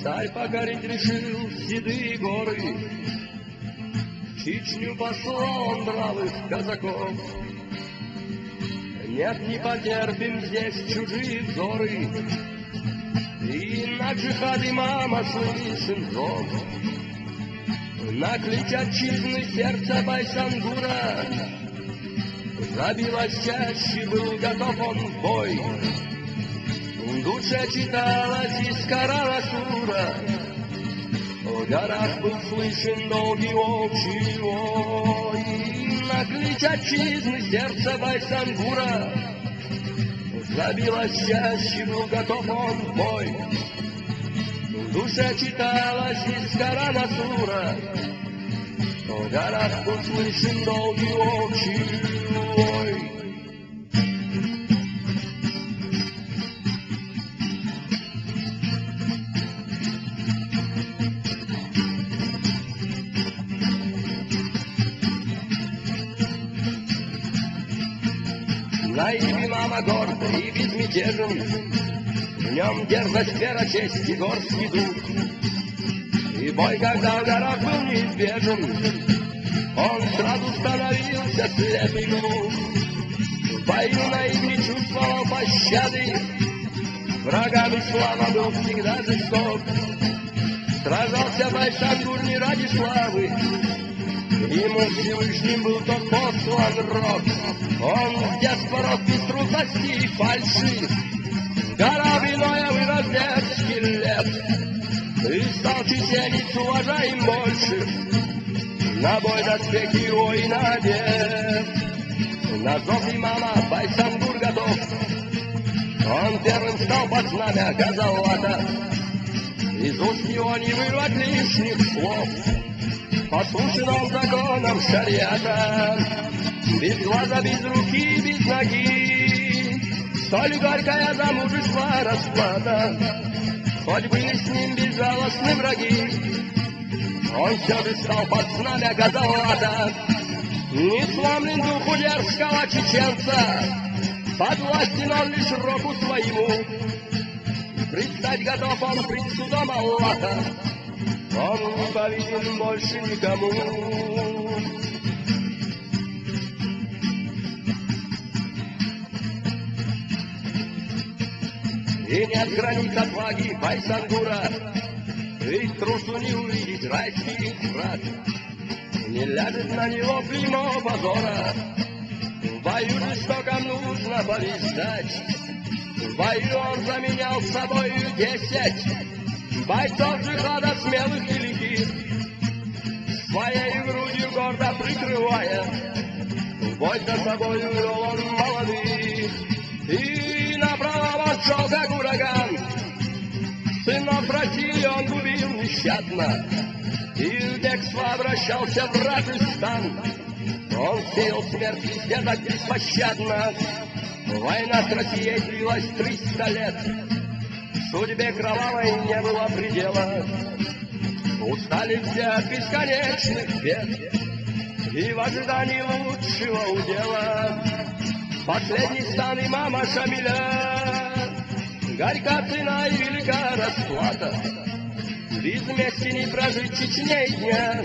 Царь покорить решил седые горы, в Чечню послал он бравых казаков. Нет, не потерпим здесь чужие взоры, и на джихад имама слышен зов. На клич отчизны сердце Байсангура забилось чаще, был готов он в бой. В душе читалась из Корана сура, в горах был слышен долгий волчий вой. На клич отчизны сердце Байсангура забилось чаще, был готов он в бой. В душе читалась из Корана сура, в горах был слышен долгий волчий вой. Наиби мама горд и безмятежен, в нем дерзость, вера, честь и горский дух. И бой, когда в горах был неизбежен, он сразу становился слеп и глух. В бою Наиб не чувствовал пощады, врагам ислама был всегда жесток. Сражался Байсангур не ради славы, ему Всевышним был тот послан рок. Он с детства рос без трусости и фальши, в горах иное вырос детский лет, и стал чеченец уважаем больше, на бой доспехи воина одет. На зов имама Байсангур готов, он первым стал под знамя Газалата. Из уст его не вырвать лишних слов, послушен он законам шариата. Без глаза, без руки, без ноги, столь горькая за мужество расплата. Хоть были с ним безжалостны враги, он все же стал под знамя Газалата. Не сломлен духу дерзкого чеченца, подвластен он лишь року своему. Предстать готов он пред судом Аллаха, он не повинен больше никому. И нет границ отваги Байсангура, ведь трусу не увидеть райский враг. Не ляжет на него клеймо позора, в бою жестоком нужно побеждать. В бою он заменял собою 10 бойцов джихада смелых и лихих, своей грудью гордо прикрывая, в бой за собою вел он молодых. И направо он шел, как ураган, сынов России он губил нещадно, и в бегство обращался враг и стан. Он сеял смерть везде так беспощадно. Война с Россией длилась 300 лет, судьбе кровавой не было предела. Устали все от бесконечных бед, и в ожидании лучшего удела последний стан имама Шамиля, горька цена и велика расплата, без мести не прожить Чечне и дня.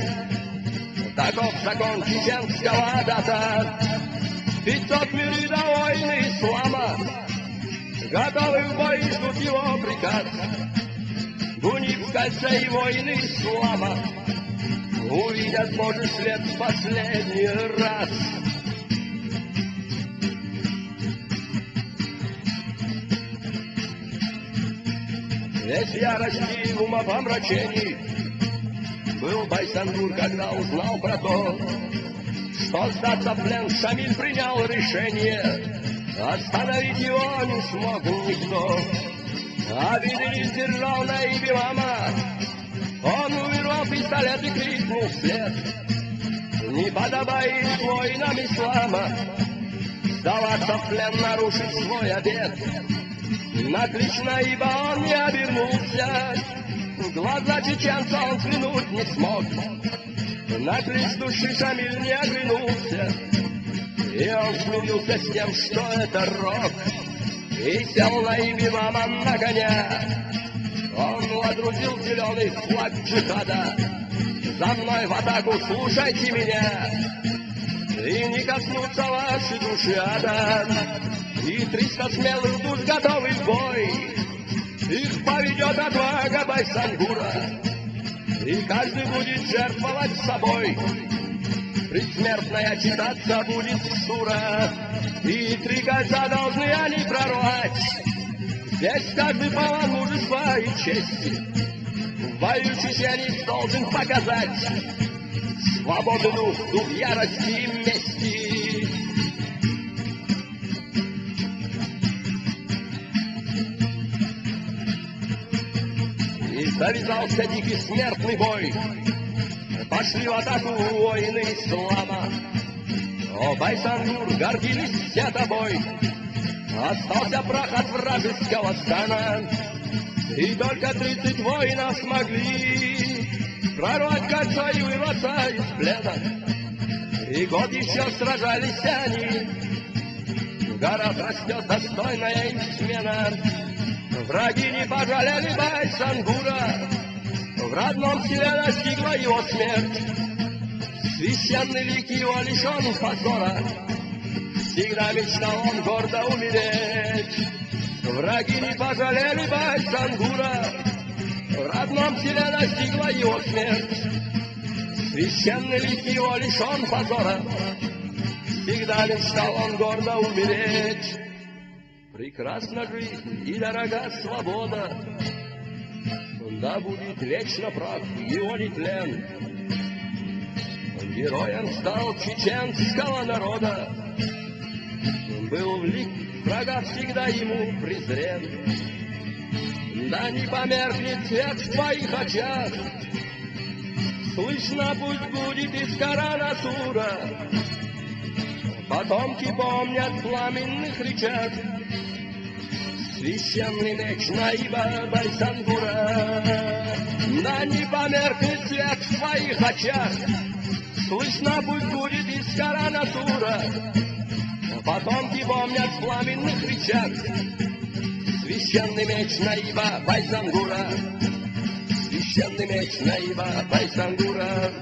Таков закон чеченского дата, 500 миридов войны ислама, готовы в бой, ждут его приказ. Буни в кольце и войны ислама увидят Божий свет в последний раз. Весь ярости и умопомрачений был Байсангур, когда узнал про то, что сдаться в плен Шамиль принял решение. Остановить его не смог никто. Обиды сдержал Наиб имама, он вырвал пистолет и крикнул вслед: не подобает воинам ислама сдаваться в плен, нарушить свой обет. На клич Наиба он не обернулся, в глаза чеченца он взглянуть не смог. На клич души Шамиль не оглянулся, и он смирился с тем, что это рок, и сел Наиб имама на коня. Он водрузил зеленый флаг джихада. За мной в атаку, слушайте меня, и не коснутся ваши души ада. И 300 смелых душ готовы в бой, их поведет отвага Байсангура, и каждый будет жертвовать собой. Предсмертная читаться будет сура, и 3 кольца должны они прорвать. Здесь каждый полон мужества и чести, в бою чеченец должен показать свободу дух ярости и мести. И завязался дикий смертный бой. Пошли в атаку воины ислама. О, Байсангур, гордились все тобой. Остался прах от вражеского стана, и только 30 воинов смогли прорвать кольцо и вырваться из плена. И год еще сражались они, в горах растет достойная им смена. Враги не пожалели Байсангура, в родном селе настигла его смерть. Священный лик его лишен позора, всегда мечтал он гордо умереть. Враги не пожалели Байсангура, в родном селе настигла его смерть. Священный лик его лишен позора, всегда мечтал он гордо умереть. Прекрасна жизнь и дорога свобода, да будет вечно прах его нетлен. Героем стал чеченского народа, был в лик врага всегда ему презрен. Да не померкнет свет в твоих очах, слышно пусть будет из Корана сура. Потомки помнят в пламенных речах священный меч Наиба Байсангура. Да не померкнет свет в твоих очах, слышно пусть будет из Корана сура. Потомки помнят в пламенных речах священный меч Наиба Байсангура. Священный меч Наиба Байсангура.